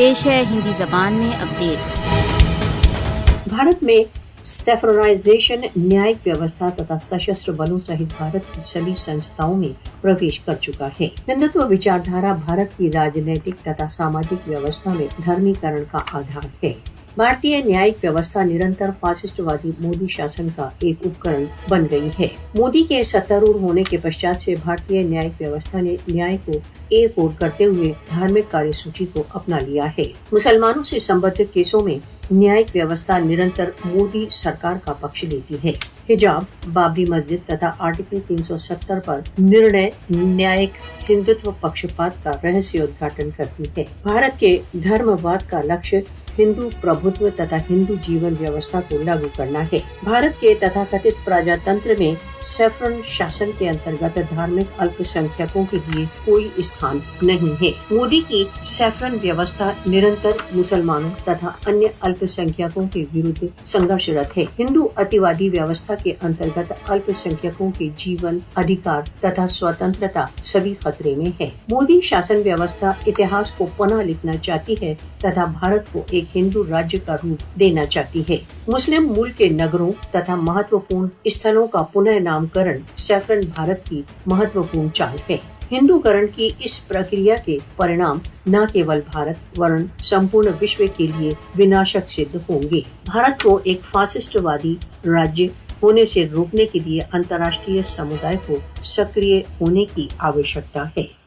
पेश है हिंदी जबान में अपडेट। भारत में सेफ्रोनाइजेशन न्यायिक व्यवस्था तथा सशस्त्र बलों सहित भारत की सभी संस्थाओं में प्रवेश कर चुका है। हिंदुत्व विचारधारा भारत की राजनीतिक तथा सामाजिक व्यवस्था में धर्मीकरण का आधार है। भारतीय न्यायिक व्यवस्था निरंतर फासिस्टवादी मोदी शासन का एक उपकरण बन गई है। मोदी के सत्तारूढ़ होने के पश्चात से भारतीय न्यायिक व्यवस्था ने न्याय को एक ओर करते हुए धार्मिक कार्यसूची को अपना लिया है। मुसलमानों से संबंधित केसों में न्यायिक व्यवस्था निरंतर मोदी सरकार का पक्ष लेती है। हिजाब, बाबरी मस्जिद तथा आर्टिकल 370 पर निर्णय न्यायिक हिंदुत्व पक्षपात का रहस्य उद्घाटन करती है। भारत के धर्मवाद का लक्ष्य हिंदू प्रभुत्व तथा हिंदू जीवन व्यवस्था को लागू करना है। भारत के तथाकथित प्रजातंत्र में सैफरन शासन के अंतर्गत धार्मिक अल्पसंख्यकों के लिए कोई स्थान नहीं है। मोदी की सैफरन व्यवस्था निरंतर मुसलमानों तथा अन्य अल्पसंख्यकों के विरुद्ध संघर्षरत है। हिंदू अतिवादी व्यवस्था के अंतर्गत अल्पसंख्यकों के जीवन, अधिकार तथा स्वतंत्रता सभी खतरे में है। मोदी शासन व्यवस्था इतिहास को पुनः लिखना चाहती है तथा भारत को एक हिंदू राज्य का रूप देना चाहती है। मुस्लिम मूल के नगरों तथा महत्वपूर्ण स्थलों का पुनः नामकरण सैफरन भारत की महत्वपूर्ण चाल है। हिंदूकरण की इस प्रक्रिया के परिणाम न केवल भारत वरन संपूर्ण विश्व के लिए विनाशक सिद्ध होंगे। भारत को एक फासिस्टवादी राज्य होने से रोकने के लिए अंतर्राष्ट्रीय समुदाय को सक्रिय होने की आवश्यकता है।